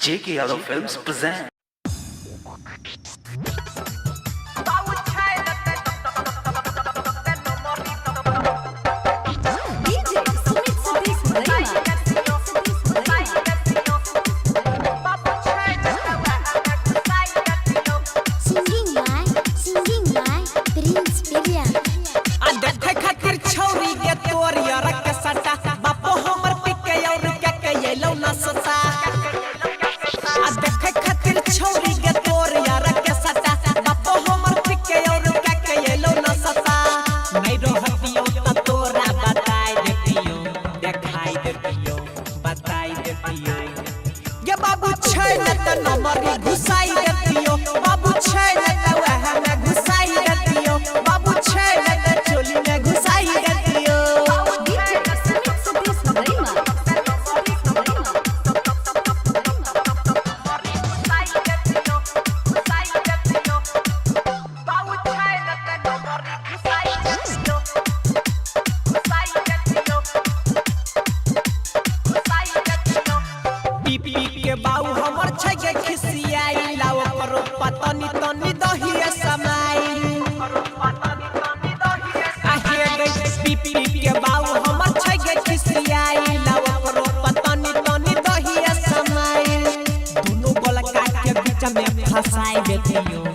JK Yadav Films present. बाबू छै न त नंबरी घुसाई देतियो बाबू छै न त वह में घुसाई देतियो बाबू छै न त चोली में घुसाई देतियो के बाऊ हमर छै के खिसियाई लाओ करो पतनी तनी दहिए समाई आहे गई पीपी के बाऊ हमर छै के खिसियाई लाओ करो पतनी तनी दहिए समाई दोनों गोलका के बीच में फसाई देतियो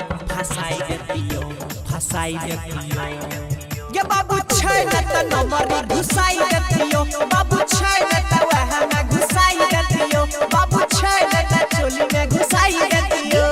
ये बाबू छै न त नंबरी घुसाई देतियो बाबू छै न त वह में घुसाई देतियो बाबू छै न त चोली में घुसाई देतियो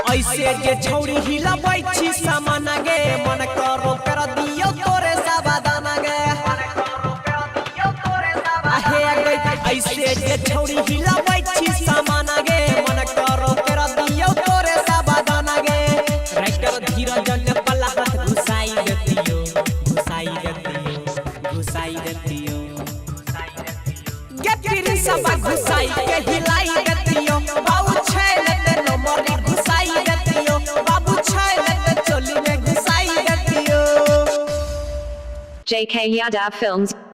ऐसे जे छौरी हिलाबै छी सामान गे मन करो कर दियो तोरे सावधान गे आहे गई ऐसे जे छौरी हिलाबै छी सामान गे मन करो कर दियो तोरे सावधान गे राइटर धीरज ने पल्ला हाथ घुसाई देतियो गे फिर सब घुसाई के हिलाई देतियो बाऊ छै न त नंबरी घुसाई देतियो बाबू छै न त चोली में घुसाई देतियो JK Yadav Films